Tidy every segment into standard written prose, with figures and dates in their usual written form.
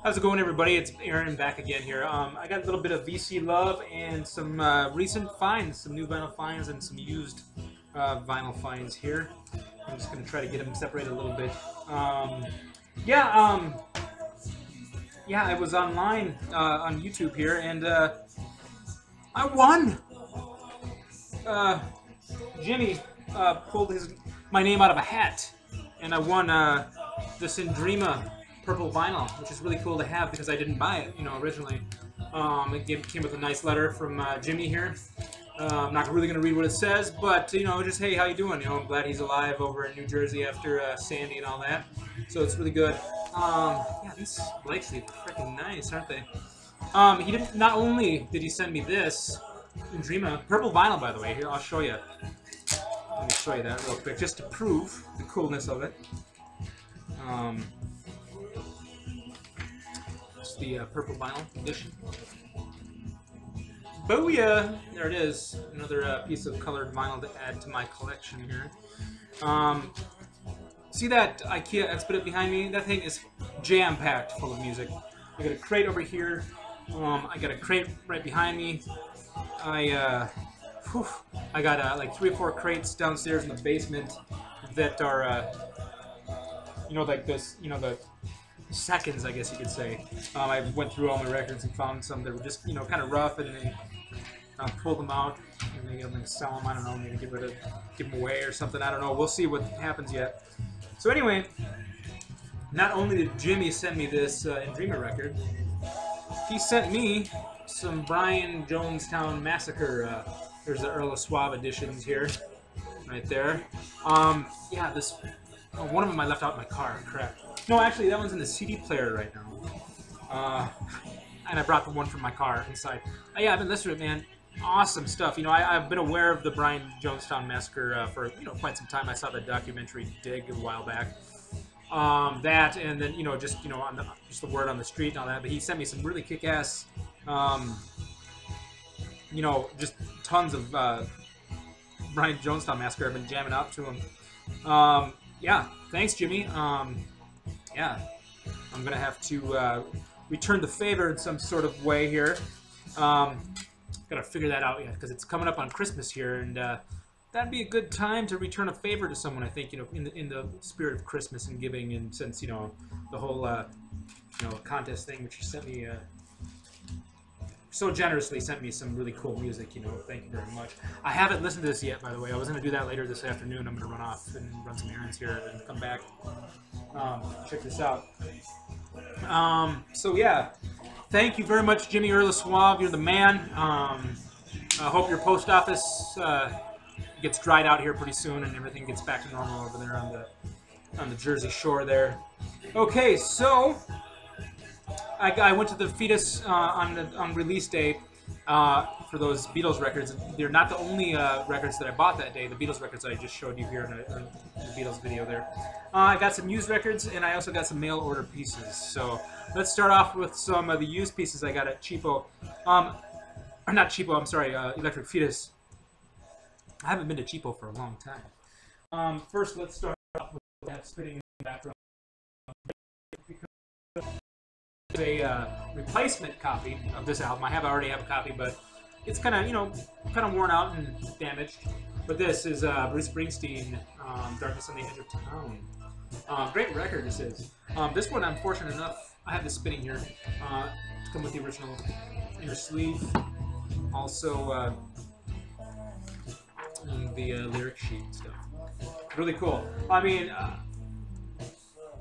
How's it going, everybody? It's Aaron back again here. I got a little bit of VC love and some recent finds, some new vinyl finds and some used vinyl finds here. I'm just going to try to get them separated a little bit. Yeah, I was online on YouTube here, and I won! Jimmy pulled my name out of a hat, and I won the Syndrema purple vinyl, which is really cool to have because I didn't buy it, originally. It came with a nice letter from Jimmy here. I'm not really going to read what it says, but, just, hey, how you doing? I'm glad he's alive over in New Jersey after Sandy and all that. So it's really good. Yeah, these Blakes are freaking nice, aren't they? Not only did he send me this, Syndrema, purple vinyl, by the way. Here, I'll show you. Let me show you that real quick, just to prove the coolness of it. The purple vinyl edition. Booyah! There it is. Another piece of colored vinyl to add to my collection here. See that IKEA exhibit behind me? That thing is jam-packed full of music. I got a crate over here. I got a crate right behind me. I got like 3 or 4 crates downstairs in the basement that are, like this, the seconds, I guess you could say. I went through all my records and found some that were just, kind of rough, and then pulled them out, and maybe I'm going to sell them, I don't know, maybe give them away or something, I don't know, we'll see what happens yet. So anyway, not only did Jimmy send me this Syndrema record, he sent me some Brian Jonestown Massacre. There's the Earl of Suave editions here, right there. Yeah, one of them I left out in my car, correct. No, actually, that one's in the CD player right now. And I brought the one from my car inside. Yeah, I've been listening to it, man. Awesome stuff. I've been aware of the Brian Jonestown Massacre for, quite some time. I saw the documentary Dig a while back. That, and then, just the word on the street and all that. But he sent me some really kick-ass, just tons of Brian Jonestown Massacre. I've been jamming out to him. Yeah, thanks, Jimmy. Yeah, I'm gonna have to return the favor in some sort of way here. Gotta figure that out yet, because it's coming up on Christmas here, and that'd be a good time to return a favor to someone. I think, in the spirit of Christmas and giving, and since the whole contest thing, which you sent me so generously sent me some really cool music. Thank you very much. I haven't listened to this yet, by the way. I was gonna do that later this afternoon. I'm gonna run off and run some errands here and come back. Check this out. So yeah, thank you very much, Jimmy Earl of Suave. You're the man. I hope your post office gets dried out here pretty soon and everything gets back to normal over there on the Jersey Shore there. Okay, so I went to the Fetus on release day for those Beatles records. They're not the only records that I bought that day. The Beatles records I just showed you here in the Beatles video there. I got some used records, and I also got some mail order pieces. So let's start off with some of the used pieces I got at Cheapo. Or not Cheapo, I'm sorry, Electric Fetus. I haven't been to Cheapo for a long time. First, let's start off with that spinning in the background. A replacement copy of this album. I already have a copy, but it's kind of worn out and damaged. But this is Bruce Springsteen, "Darkness on the Edge of Town." Great record this is. This one, I'm fortunate enough, I have this spinning here to come with the original inner sleeve. Also, the lyric sheet and stuff. Really cool. I mean,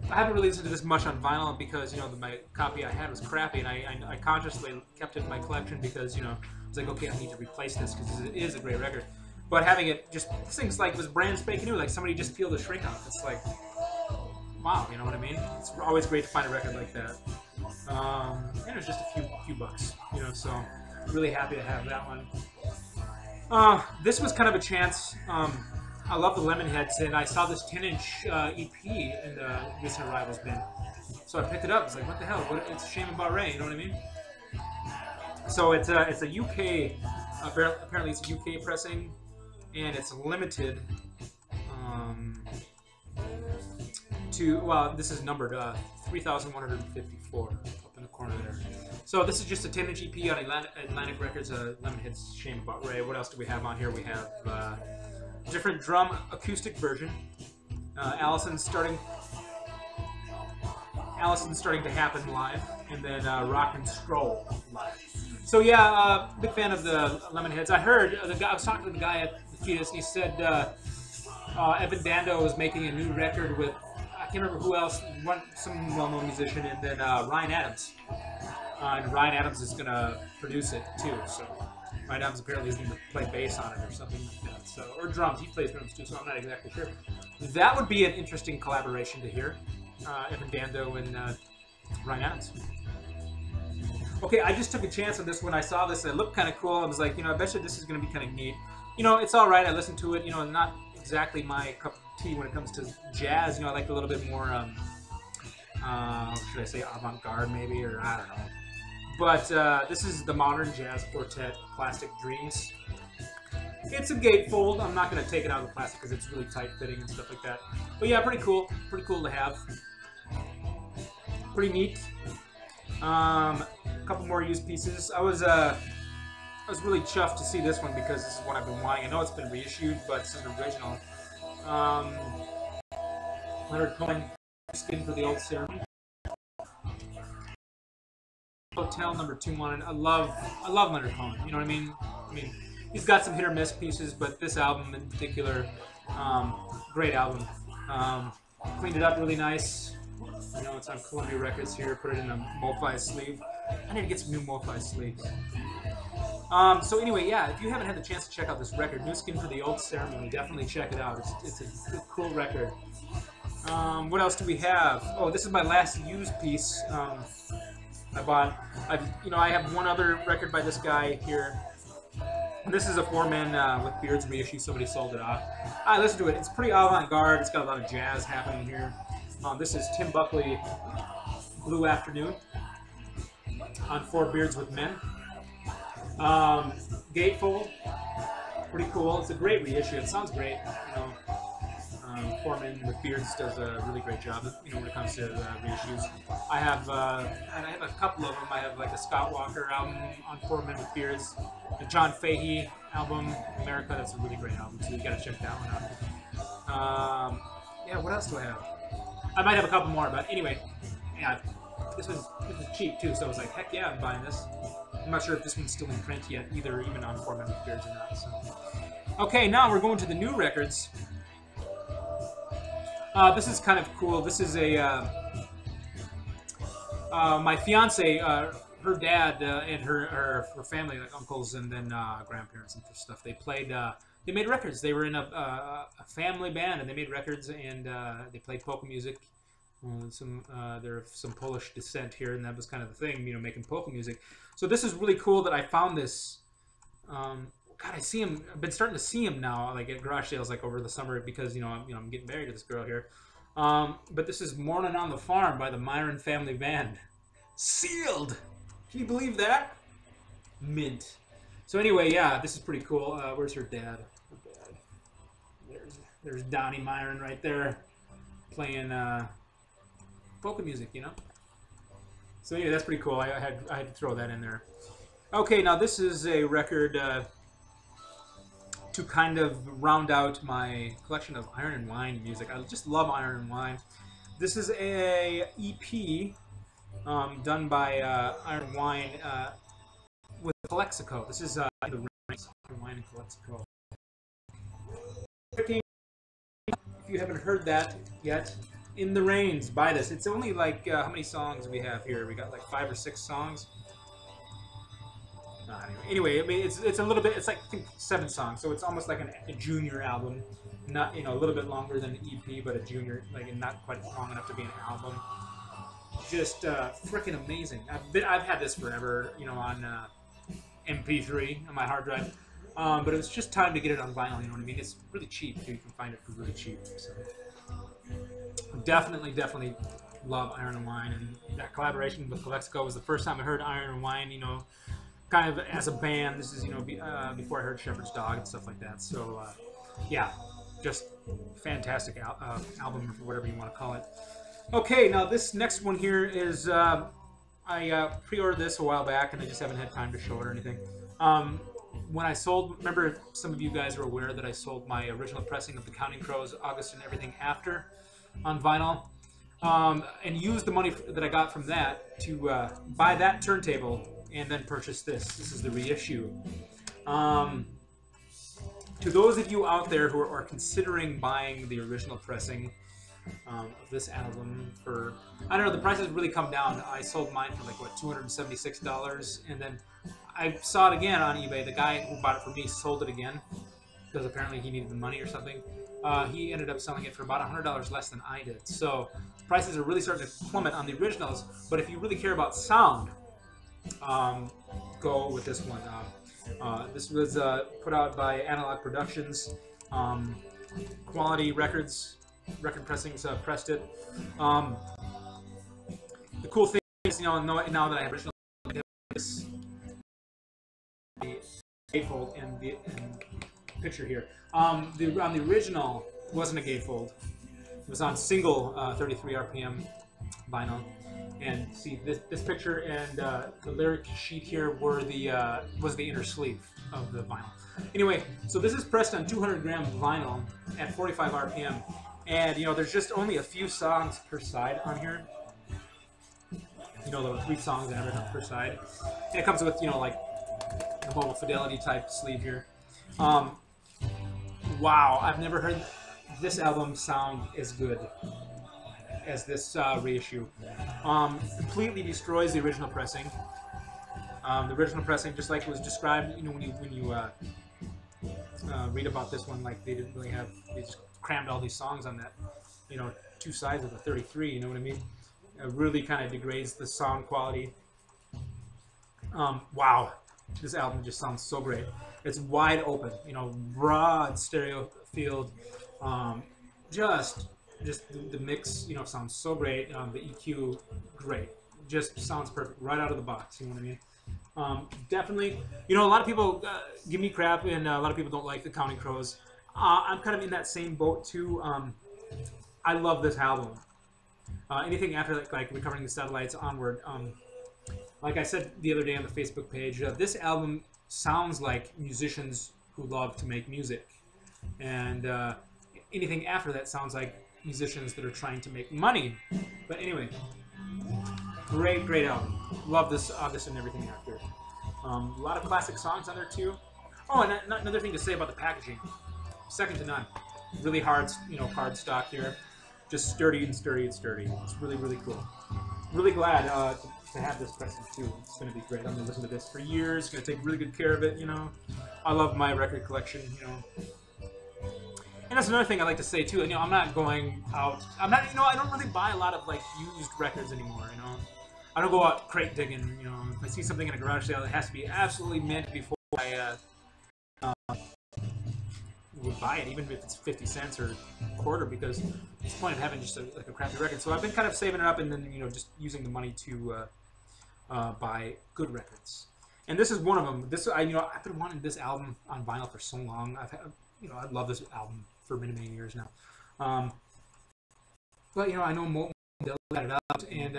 I haven't really listened to this much on vinyl because, my copy I had was crappy, and I consciously kept it in my collection because, it's like, okay, I need to replace this because it is a great record. But having it this thing's like, was brand spanking new, like somebody just peeled the shrink off. It's like, wow, you know what I mean? It's always great to find a record like that. And it was just a few bucks, so really happy to have that one. This was kind of a chance. I love the Lemonheads, and I saw this 10-inch EP in the recent Arrivals bin. So I picked it up. It's like, what the hell? It's a shame about Ray, you know what I mean? So it's a UK, apparently it's a UK pressing, and it's limited to, well, this is numbered 3,154 up in the corner there. So this is just a 10-inch EP on Atlantic Records, Lemonhead's Shame About Ray. What else do we have on here? We have different drum acoustic version. Allison's starting to happen live, and then Rock and Stroll live. So yeah, big fan of the Lemonheads. I heard I was talking to the guy at the Fetus, and he said Evan Dando is making a new record with, I can't remember who else, some well-known musician, and then Ryan Adams. And Ryan Adams is gonna produce it too. So Ryan Adams apparently is gonna play bass on it or something like that. So, or drums. He plays drums too, so I'm not exactly sure. That would be an interesting collaboration to hear. Evan Dando and Ryan Adams. Okay, I just took a chance on this when I saw this. It looked kind of cool. I was like, you know, I bet you this is going to be kind of neat. You know, it's all right. I listened to it. You know, not exactly my cup of tea when it comes to jazz. You know, I like a little bit more, should I say avant-garde maybe, or I don't know. But this is the Modern Jazz Quartet, Plastic Dreams. It's a gatefold. I'm not going to take it out of the plastic because it's really tight fitting and stuff like that. But yeah, pretty cool. Pretty cool to have. Pretty neat. A couple more used pieces. I was really chuffed to see this one because this is what I've been wanting. I know it's been reissued, but it's an original. Leonard Cohen, Skin for the Old Ceremony. Hotel number 2 I love Leonard Cohen. You know what I mean? He's got some hit or miss pieces, but this album in particular, great album. Cleaned it up really nice. You know, it's on Columbia Records here. Put it in a MoFi sleeve. I need to get some new MoFi sleeves. So anyway, yeah, if you haven't had the chance to check out this record, New Skin for the Old Ceremony, definitely check it out. It's a cool record. What else do we have? Oh, this is my last used piece. I bought. I have one other record by this guy here. This is a Four Men with Beards reissue. Somebody sold it off. I listened to it. It's pretty avant-garde. It's got a lot of jazz happening here. This is Tim Buckley, Blue Afternoon, on Four Beards with Men. Gatefold, pretty cool. It's a great reissue. It sounds great. You know, Four Men with Beards does a really great job. You know, when it comes to reissues. I have a couple of them. I have like a Scott Walker album on Four Men with Beards, the John Fahey album, America. That's a really great album, so you gotta check that one out. Yeah, what else do I have? I might have a couple more, but anyway, yeah, this was cheap too, so I was like, heck yeah, I'm buying this. I'm not sure if this one's still in print yet, either, even on Four Men with Beards or not. So, okay, now we're going to the new records. This is kind of cool. This is a my fiance, her dad and her family, like uncles and then grandparents and stuff. They played. They made records. They were in a family band, and they made records, and they played polka music. They're of some Polish descent here, and that was kind of the thing, you know, making polka music. So this is really cool that I found this. God, I see him. I've been starting to see him now, like at garage sales, like over the summer, because I'm getting married to this girl here. But this is "Morning on the Farm" by the Myron Family Band. Sealed. Can you believe that? Mint. So anyway, yeah, this is pretty cool. Where's her dad? There's Donnie Myron right there, playing polka music, you know. So anyway, that's pretty cool. I had to throw that in there. Okay, now this is a record to kind of round out my collection of Iron and Wine music. I just love Iron and Wine. This is a EP done by Iron and Wine with Calexico. This is the Iron and Wine and Calexico. If you haven't heard that yet, In the Rains, buy this. It's only like, how many songs do we have here? We got like 5 or 6 songs. Anyway, I mean, it's a little bit, it's like, I think 7 songs, so it's almost like a junior album. Not, a little bit longer than an EP, but a junior, like, not quite long enough to be an album. Just freaking amazing. I've had this forever, on MP3 on my hard drive. But it was just time to get it on vinyl, you know what I mean? It's really cheap, too. You can find it for really cheap. So. Definitely love Iron and Wine, and that collaboration with Calexico was the first time I heard Iron and Wine, kind of as a band. This is, before I heard Shepherd's Dog and stuff like that. So, yeah, just fantastic album, or whatever you want to call it. Okay, now this next one here is I pre-ordered this a while back, and I just haven't had time to show it or anything. When I sold, remember some of you guys are aware that I sold my original pressing of the Counting Crows, August and Everything After, on vinyl, and used the money that I got from that to buy that turntable and then purchase this. This is the reissue. To those of you out there who are considering buying the original pressing of this album for, I don't know, the prices really come down. I sold mine for like, what, $276, and then I saw it again on eBay. The guy who bought it for me sold it again because apparently he needed the money or something. He ended up selling it for about $100 less than I did. So prices are really starting to plummet on the originals, but if you really care about sound, go with this one. This was put out by Analog Productions. Quality Records, Record Pressings pressed it. The cool thing is, now that I have original this gatefold in the picture here. On the original wasn't a gatefold. It was on single 33 RPM vinyl. And see, this picture and the lyric sheet here were was the inner sleeve of the vinyl. Anyway, so this is pressed on 200 gram vinyl at 45 RPM, and there's just only a few songs per side on here. The 3 songs average per side, and it comes with like the mobile fidelity type sleeve here. Wow, I've never heard this album sound as good as this reissue. Completely destroys the original pressing. The original pressing, just like it was described, when you read about this one, like they didn't really have, they just crammed all these songs on that, 2 sides of the 33. You know what I mean? It really kind of degrades the sound quality. Wow, this album just sounds so great. It's wide open, broad stereo field. Just the mix, sounds so great. The EQ, great. Just sounds perfect right out of the box. You know what I mean? Definitely. A lot of people give me crap, and a lot of people don't like the Counting Crows. I'm kind of in that same boat too. I love this album. Anything after like Recovering the Satellites onward. Like I said the other day on the Facebook page, this album sounds like musicians who love to make music, and anything after that sounds like musicians that are trying to make money. But anyway, great album. Love this August and Everything After. A lot of classic songs on there too. Oh, and another thing to say about the packaging, second to none. Really hard, card stock here, just sturdy and sturdy and sturdy. It's really cool. Really glad to have this pressing too. It's going to be great. I'm going to listen to this for years. Going to take really good care of it. I love my record collection. And that's another thing I like to say too. I'm not going out. I don't really buy a lot of like used records anymore. I don't go out crate digging. If I see something in a garage sale, it has to be absolutely mint before I would buy it, even if it's 50 cents or a quarter, because it's the point of having just a crappy record. So I've been kind of saving it up, and then just using the money to buy good records. And this is one of them. I've been wanting this album on vinyl for so long. I love this album for many years now. But I know they'll let it out, and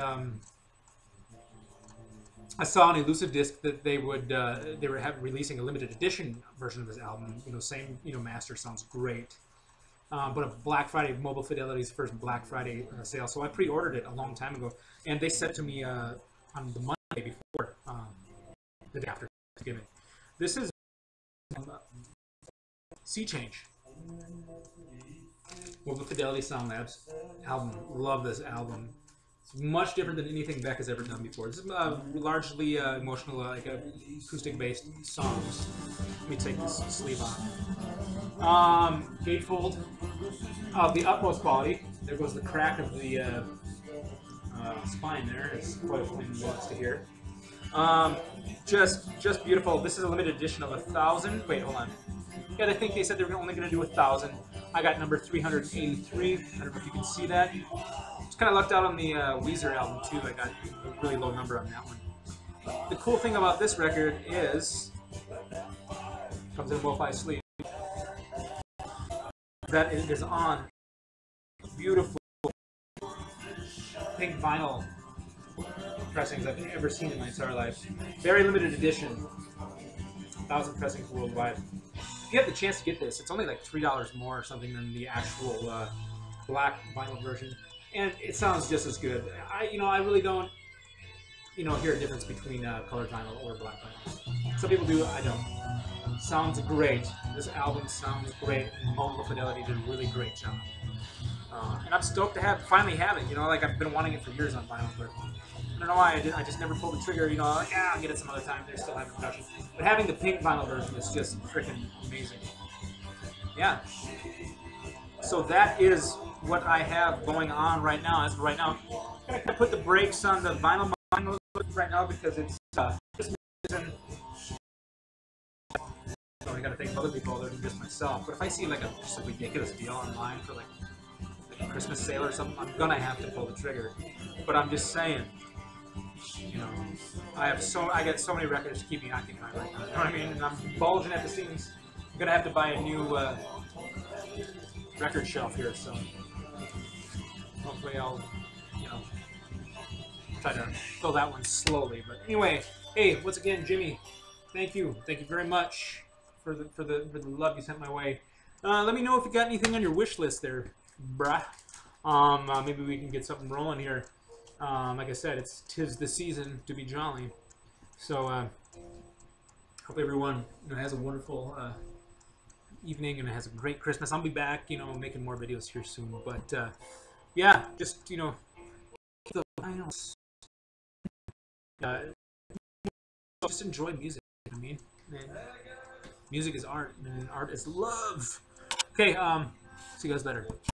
I saw on Elusive Disc that they were releasing a limited edition version of this album. Same master, sounds great. But a Black Friday, Mobile Fidelity's first Black Friday sale. So I pre-ordered it a long time ago, and they sent it to me on the Monday before, the day after Thanksgiving. This is Sea Change. Mobile Fidelity Sound Labs album. Love this album. It's much different than anything Beck has ever done before. This is largely emotional, acoustic-based songs. Let me take this sleeve off. Gatefold of the utmost quality. There goes the crack of the spine there. It's quite a plain box to hear. Just beautiful. This is a limited edition of 1,000. Wait, hold on. Yeah, I think they said they were only going to do 1,000. I got number 383. I don't know if you can see that. Just kind of lucked out on the Weezer album too. I got a really low number on that one. The cool thing about this record is, comes in a Wolf Eye sleeve, that it is on beautiful pink vinyl pressings I've ever seen in my entire life. Very limited edition. 1,000 pressings worldwide. If you have the chance to get this, it's only like $3 more or something than the actual black vinyl version, and it sounds just as good. I really don't, hear a difference between colored vinyl or black vinyl. Some people do, I don't. Sounds great. This album sounds great, and Multiple Fidelity did a really great job. And I'm stoked to finally have it. Like I've been wanting it for years on vinyl, but I don't know why I just never pulled the trigger. I'll get it some other time. They're still having production, but having the pink vinyl version is just freaking amazing. Yeah. So that is what I have going on right now. As of right now, I'm gonna put the brakes on the vinyl right now because it's just season. So I gotta think of other people other than just myself. But if I see like just a ridiculous deal online for like a Christmas sale or something, I'm gonna have to pull the trigger. But I'm just saying, I get so many records to keep me occupied right now. You know what I mean? And I'm bulging at the seams. I'm gonna have to buy a new record shelf here, so hopefully I'll, try to fill that one slowly. But anyway, hey, once again, Jimmy, thank you very much for the love you sent my way. Let me know if you got anything on your wish list there, bruh. Maybe we can get something rolling here. Like I said, tis the season to be jolly. So hope everyone has a wonderful evening and has a great Christmas. I'll be back, making more videos here soon. But yeah, just keep the vinyls. Just enjoy music. I mean, and music is art, and art is love. Okay, see you guys later.